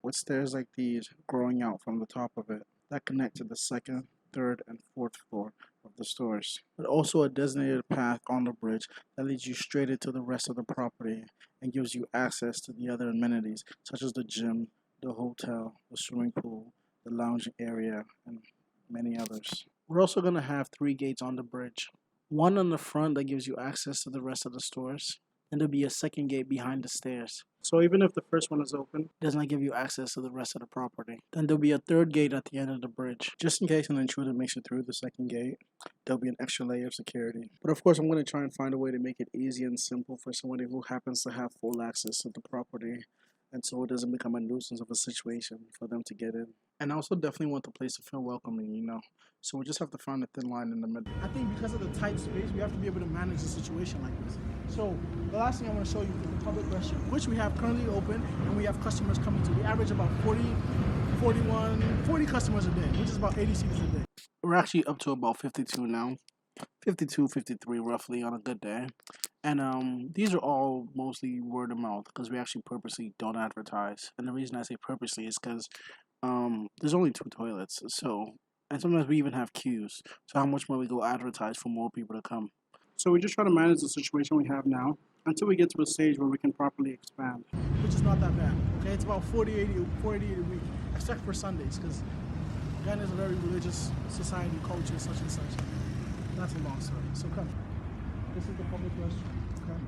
with stairs like these growing out from the top of it, that connect to the 2nd, 3rd, and 4th floor of the stores. But also a designated path on the bridge that leads you straight into the rest of the property and gives you access to the other amenities, such as the gym, the hotel, the swimming pool, the lounging area, and many others. We're also going to have 3 gates on the bridge. One on the front that gives you access to the rest of the stores, and there'll be a 2nd gate behind the stairs. So even if the first one is open, it does not give you access to the rest of the property. Then there'll be a 3rd gate at the end of the bridge. Just in case an intruder makes it through the 2nd gate, there'll be an extra layer of security. But of course, I'm going to try and find a way to make it easy and simple for somebody who happens to have full access to the property, and so it doesn't become a nuisance of a situation for them to get in. And I also definitely want the place to feel welcoming, you know. So we just have to find a thin line in the middle. I think because of the tight space, we have to be able to manage a situation like this. So the last thing I want to show you is the public restroom, which we have currently open and we have customers coming to. We average about 40 customers a day, which is about 80 seats a day. We're actually up to about 52 now. 52, 53 roughly on a good day. And these are all mostly word of mouth because we actually purposely don't advertise. And the reason I say purposely is because there's only 2 toilets. So, and sometimes we even have queues. So how much more we go advertise for more people to come. So we just try to manage the situation we have now until we get to a stage where we can properly expand. Which is not that bad. Okay, it's about 40, 80 a week, except for Sundays because Ghana is a very religious society, culture, such and such. That's a long story. So come. This is the public restroom, okay?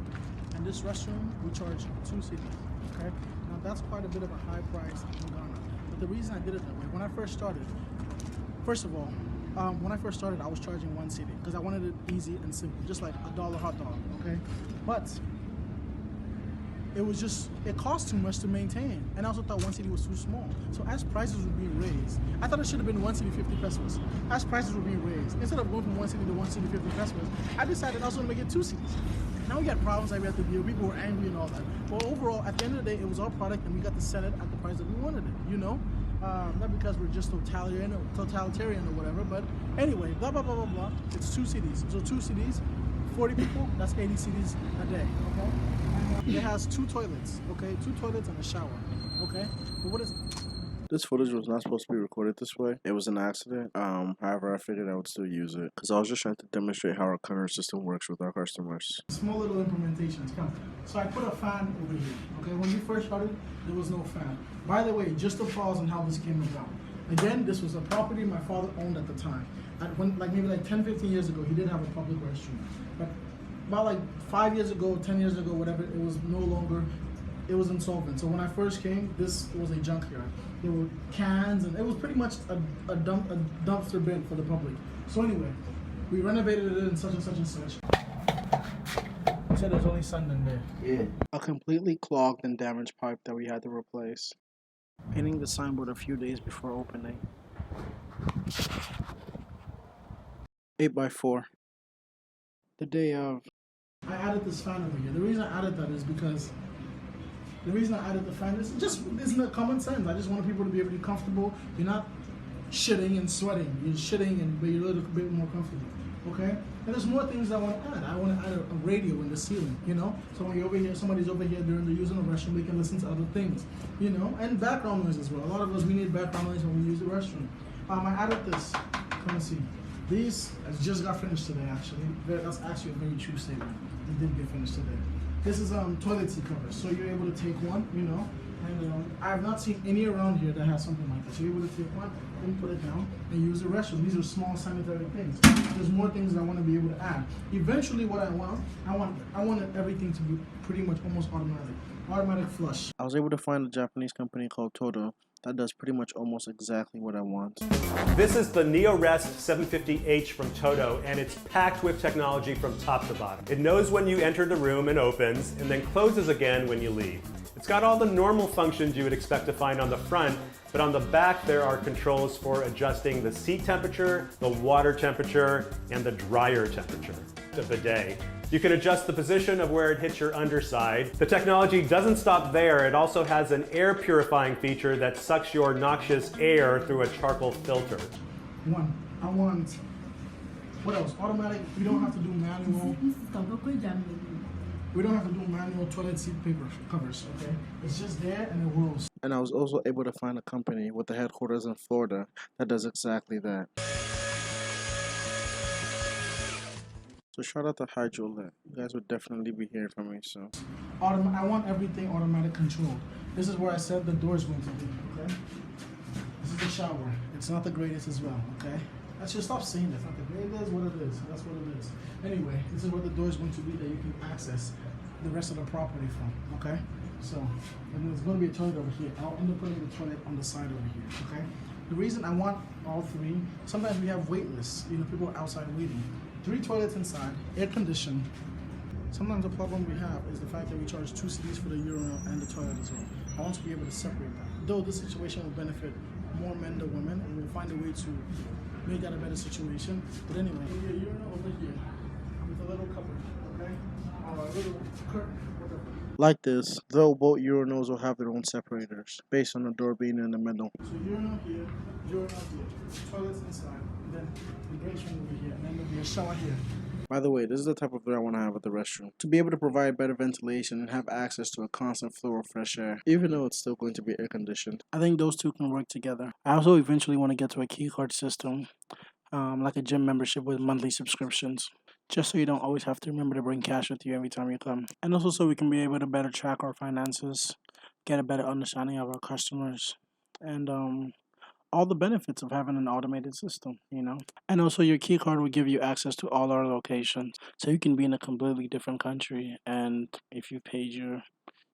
And this restroom, we charge 2 cedis, okay? Now that's quite a bit of a high price in Ghana. But the reason I did it that way, when I first started, first of all, when I first started, I was charging 1 cedi because I wanted it easy and simple, just like $1 hot dog, okay? But it cost too much to maintain. And I also thought 1 cedi was too small. So as prices were being raised, I thought it should have been 1 cedi 50 pesos. As prices were being raised, instead of going from 1 cedi to 1 cedi 50 pesos, I decided I was going to make it 2 cedis. Now we got problems like we have to deal. People were angry and all that. But overall, at the end of the day, it was our product and we got to sell it at the price that we wanted it, you know? Not because we're just totalitarian or whatever, but anyway, blah, blah, blah, blah, blah. It's 2 cedis. So 2 cedis, 40 people, that's 80 cedis a day, okay? And it has 2 toilets, okay? 2 toilets and a shower, okay? But what is it? This footage was not supposed to be recorded this way. It was an accident. However, I figured I would still use it because I was just trying to demonstrate how our current system works with our customers. Small little implementations, come. So I put a fan over here, okay? When we first started, there was no fan. By the way, just to pause on how this came about. Again, this was a property my father owned at the time. Maybe 10, 15 years ago, he did have a public restroom. But about 5 years ago, 10 years ago, whatever, it was no longer, it was insolvent. So when I first came, this was a junkyard. There were cans, and it was pretty much a dumpster bin for the public. So anyway, we renovated it in such and such and such. He said there's only sand in there. Yeah. A completely clogged and damaged pipe that we had to replace. Painting the signboard a few days before opening. 8x4. The day of. I added this fan over here. The reason I added that is because the reason I added the fan is just isn't common sense. I just wanted people to be able to be comfortable. You're not shitting and sweating. You're shitting but you're a little bit more comfortable. Okay? And there's more things I want to add. I want to add a radio in the ceiling, you know? So when you're over here, somebody's over here during the using the restroom, we can listen to other things, you know? And background noise as well. A lot of us, we need background noise when we use the restroom. I added this. Come and see. These just got finished today, actually. That's actually a very true statement. It did get finished today. This is toilet seat covers. So you're able to take one, you know? And I have not seen any around here that has something like this. So you're able to take one and put it down and use the restroom. These are small sanitary things. There's more things that I want to be able to add. Eventually what I wanted everything to be pretty much almost automatic. Automatic flush. I was able to find a Japanese company called Toto that does pretty much almost exactly what I want. This is the NeoRest 750H from Toto, and it's packed with technology from top to bottom. It knows when you enter the room and opens, and then closes again when you leave. It's got all the normal functions you would expect to find on the front, but on the back there are controls for adjusting the seat temperature, the water temperature, and the dryer temperature. The bidet. You can adjust the position of where it hits your underside. The technology doesn't stop there. It also has an air purifying feature that sucks your noxious air through a charcoal filter. I want, what else? Automatic, we don't have to do manual. We don't have to do manual toilet seat paper covers, okay? It's just there and it rolls. And I was also able to find a company with the headquarters in Florida that does exactly that. So shout out to HydroLit. You guys would definitely be hearing from me soon. I want everything automatic controlled. This is where I said the door is going to be, okay? This is the shower. It's not the greatest as well, okay? I should stop saying that. It's not the greatest. It is what it is. That's what it is. Anyway, this is where the door is going to be that you can access the rest of the property from, okay? So, and there's going to be a toilet over here. I'll end up putting the toilet on the side over here, okay? The reason I want all three, sometimes we have wait lists. You know, people are outside waiting. 3 toilets inside, air conditioned. Sometimes the problem we have is the fact that we charge 2 cedis for the urinal and the toilet as well. I want to be able to separate that. Though this situation will benefit more men than women, and we'll find a way to make that a better situation. But anyway, your urinal over here with a little cupboard, okay? Or a little curtain, whatever. Like this, though both urinals will have their own separators, based on the door being in the middle. So urinal here, toilets inside, and then the break room over here, and then there'll be a shower here. By the way, this is the type of door I want to have at the restroom. To be able to provide better ventilation and have access to a constant flow of fresh air, even though it's still going to be air conditioned. I think those two can work together. I also eventually want to get to a key card system, like a gym membership with monthly subscriptions, just so you don't always have to remember to bring cash with you every time you come. And also so we can be able to better track our finances, get a better understanding of our customers, and all the benefits of having an automated system, you know. And also your key card will give you access to all our locations, so you can be in a completely different country, and if you paid your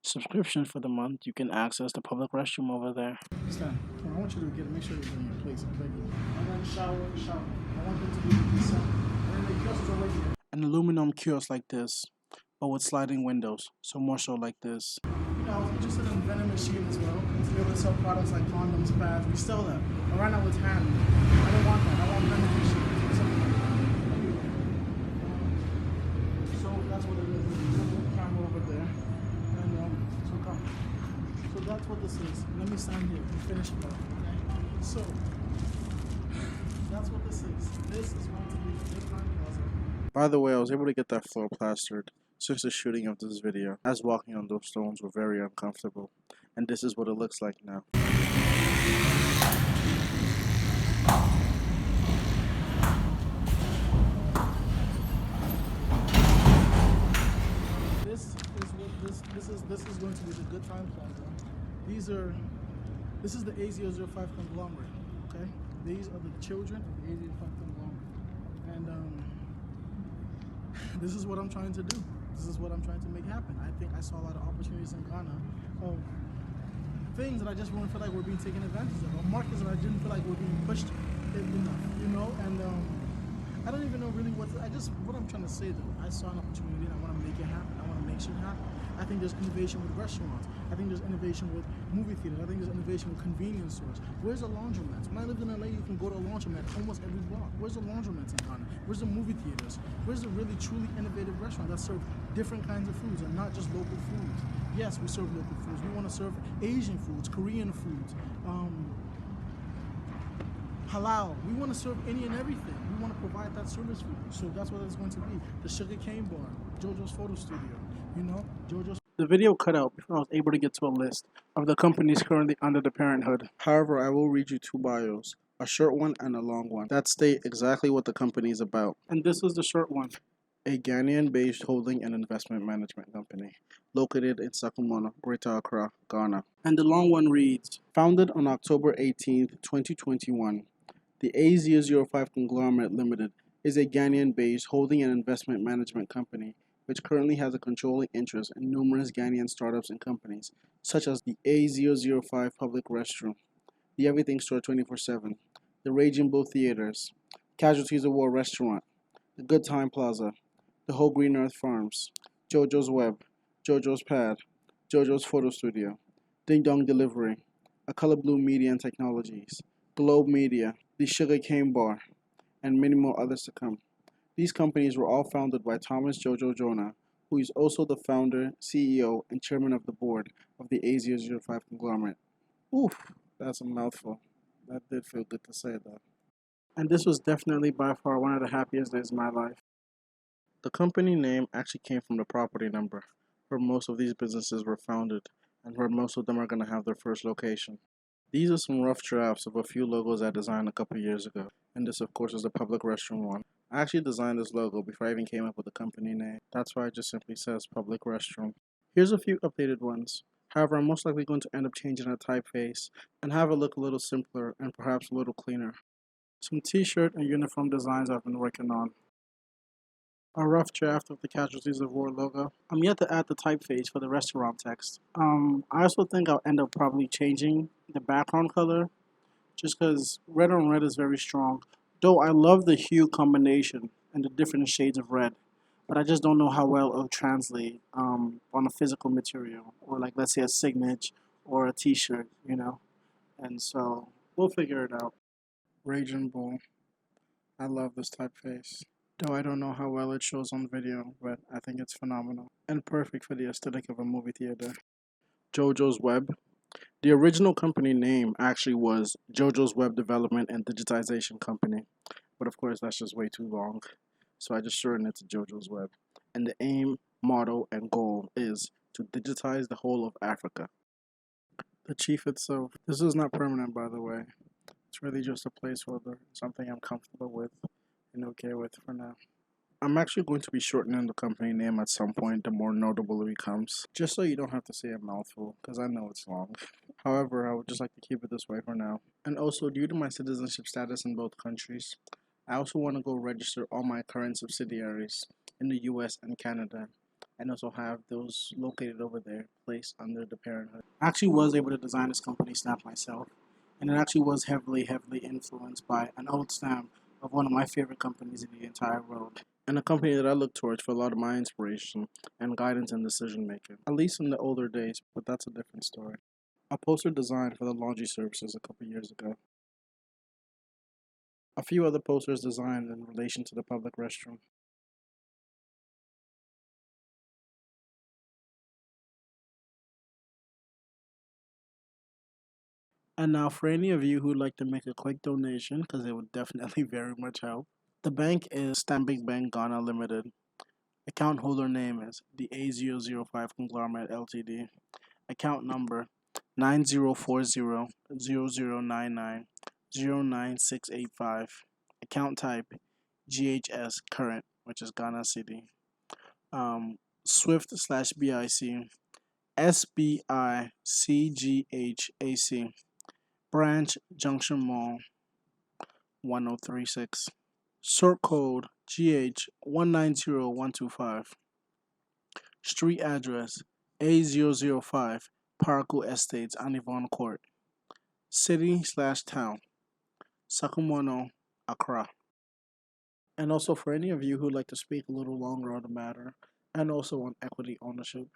subscription for the month, you can access the public restroom over there. Stan, I want you to make sure you're in your place. I'm begging you. I want shower. I want them to be in the sun. And the kiosk is over here. An aluminum kiosk like this, but with sliding windows, so more so like this. You know, I was interested in vending machine as well. To be able to sell products like condoms, pads, we sell that. But right now it's hand. I don't want that. I want vending machine. So that's what it is. There's a camera over there. So that's what this is. Let me stand here and finish it off. Okay? So that's what this is. This is going to be the different closet. By the way, I was able to get that floor plastered since the shooting of this video, as walking on those stones were very uncomfortable. And this is what it looks like now. This is going to be the good time plaza. This is the A005 Conglomerate, okay? These are the children of the A005 Conglomerate. And this is what I'm trying to do. This is what I'm trying to make happen. I think I saw a lot of opportunities in Ghana of things that I just didn't feel like were being taken advantage of, or markets that I didn't feel like were being pushed enough, you know? And I don't even know really what I'm trying to say though. I saw an opportunity and I want to make it happen. I want to make shit happen. I think there's innovation with restaurants. I think there's innovation with movie theaters. I think there's innovation with convenience stores. Where's the laundromats? When I lived in LA, you can go to a laundromat almost every block. Where's the laundromats in Ghana? Where's the movie theaters? Where's the really truly innovative restaurant that serve different kinds of foods and not just local foods? Yes, we serve local foods. We want to serve Asian foods, Korean foods, halal. We want to serve any and everything. We want to provide that service for you. So that's what it's going to be. The Sugar Cane Bar, JoJo's Photo Studio. You know, JoJo's. The video cut out before I was able to get to a list of the companies currently under the parenthood. However, I will read you two bios, a short one and a long one, that state exactly what the company is about. And this is the short one. A Ghanaian-based holding and investment management company located in Sakumana, Greater Accra, Ghana. And the long one reads, founded on October 18, 2021, the A005 Conglomerate Limited is a Ghanaian-based holding and investment management company which currently has a controlling interest in numerous Ghanaian startups and companies, such as the A005 Public Restroom, the Everything Store 24/7, the Raging Bull Theaters, Casualties of War Restaurant, the Good Time Plaza, the Whole Green Earth Farms, JoJo's Web, JoJo's Pad, JoJo's Photo Studio, Ding Dong Delivery, A Color Blue Media and Technologies, Globe Media, the Sugar Cane Bar, and many more others to come. These companies were all founded by Thomas Jojo Jonah, who is also the founder, CEO, and chairman of the board of the A005 Conglomerate. Oof, that's a mouthful. That did feel good to say, though. And this was definitely by far one of the happiest days of my life. The company name actually came from the property number, where most of these businesses were founded, and where most of them are going to have their first location. These are some rough drafts of a few logos I designed a couple years ago, and this of course is the public restroom one. I actually designed this logo before I even came up with the company name. That's why it just simply says public restroom. Here's a few updated ones. However, I'm most likely going to end up changing the typeface and have it look a little simpler and perhaps a little cleaner. Some t-shirt and uniform designs I've been working on. A rough draft of the Casualties of War logo. I'm yet to add the typeface for the restaurant text. I also think I'll end up probably changing the background color just because red on red is very strong. Though I love the hue combination and the different shades of red, but I just don't know how well it'll translate on a physical material, or like let's say a signage or a t-shirt, you know. And so We'll figure it out. Raging Bull. I love this typeface. Though I don't know how well it shows on video, but I think it's phenomenal. And perfect for the aesthetic of a movie theater. JoJo's Web. The original company name actually was JoJo's Web Development and Digitization Company. But of course, that's just way too long. So I just shortened it to JoJo's Web. And the aim, motto, and goal is to digitize the whole of Africa. The chief itself. This is not permanent, by the way. It's really just a placeholder, something I'm comfortable with and okay with for now. I'm actually going to be shortening the company name at some point the more notable it becomes, just so you don't have to say a mouthful, because I know it's long. However, I would just like to keep it this way for now. And also, due to my citizenship status in both countries, I also want to go register all my current subsidiaries in the US and Canada, and also have those located over there placed under the parenthood. I actually was able to design this company stamp myself, and it actually was heavily influenced by an old stamp of one of my favorite companies in the entire world, and a company that I look towards for a lot of my inspiration and guidance in decision making, at least in the older days, but that's a different story. A poster designed for the laundry services a couple years ago. A few other posters designed in relation to the public restroom. And now for any of you who'd like to make a quick donation, because it would definitely very much help. The bank is Stanbic Bank Ghana Limited. Account holder name is the A005 Conglomerate Ltd. Account number 90400099099685. Account type GHS current, which is Ghana City. Swift/BIC SBICGHAC. Branch Junction Mall 1036. Sort code GH190125. Street address A005 Parakou Estates, Anivon Court. City/town Sakumono, Accra. And also for any of you who'd like to speak a little longer on the matter, and also on equity ownership,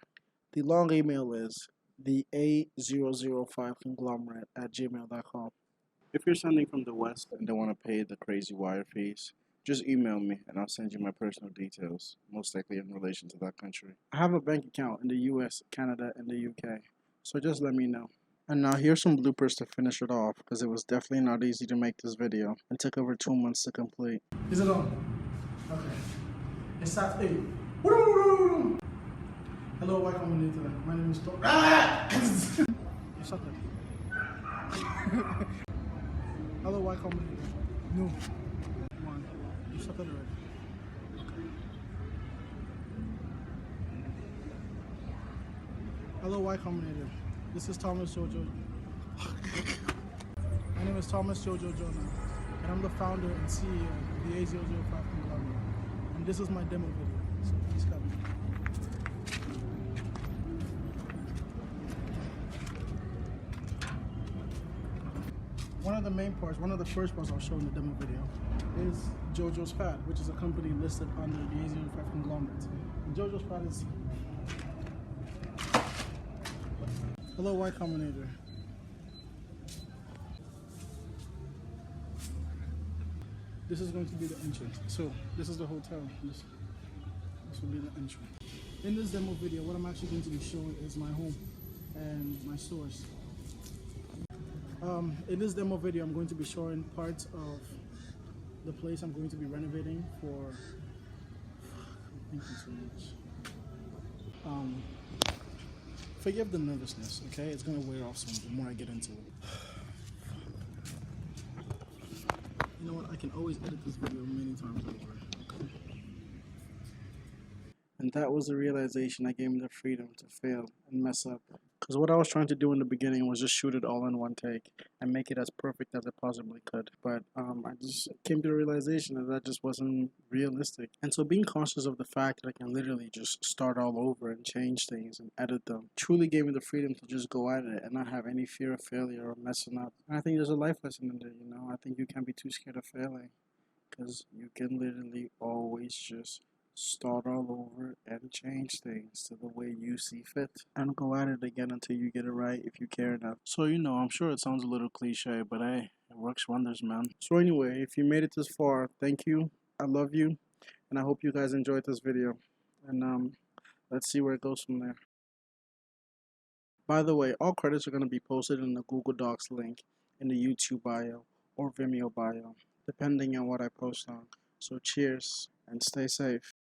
the long email is the A005 Conglomerate at gmail.com. If you're sending from the West and don't want to pay the crazy wire fees, just email me and I'll send you my personal details, most likely in relation to that country. I have a bank account in the US, Canada, and the UK, so just let me know. And now here's some bloopers to finish it off, because it was definitely not easy to make this video and took over 2 months to complete. Is it on? Okay. It's Sat 8. Hello, Y Combinator. My name is Tom. You suck it. Hello, Y Combinator. No. One. You suck it already. Okay. Hello, Y Combinator. This is Thomas Jojo. My name is Thomas Jojo Jonah, and I'm the founder and CEO of the A005 Conglomerate. And this is my demo video, so please come. One of the main parts, one of the first parts I'll show in the demo video is JoJo's Pad, which is a company listed under the A005 Conglomerate. And JoJo's Pad is... Hello, Y Combinator. This is going to be the entrance. So, this is the hotel. This will be the entrance. In this demo video, what I'm actually going to be showing is my home and my source. In this demo video, I'm going to be showing parts of the place I'm going to be renovating for... Thank you so much. Forgive the nervousness, okay? It's gonna wear off soon the more I get into it. You know what? I can always edit this video many times over. Okay. And that was the realization that gave me the freedom to fail and mess up. Because what I was trying to do in the beginning was just shoot it all in one take and make it as perfect as it possibly could. But I just came to the realization that that just wasn't realistic. And so being conscious of the fact that I can literally just start all over and change things and edit them truly gave me the freedom to just go at it and not have any fear of failure or messing up. And I think there's a life lesson in there, you know. I think you can't be too scared of failing, because you can literally always just start all over and change things to the way you see fit, and go at it again until you get it right if you care enough. So I'm sure it sounds a little cliche, but hey, it works wonders, man. So anyway, if you made it this far, thank you. I love you, and I hope you guys enjoyed this video. And let's see where it goes from there. By the way, all credits are going to be posted in the Google Docs link in the YouTube bio or Vimeo bio, depending on what I post on. So cheers and stay safe.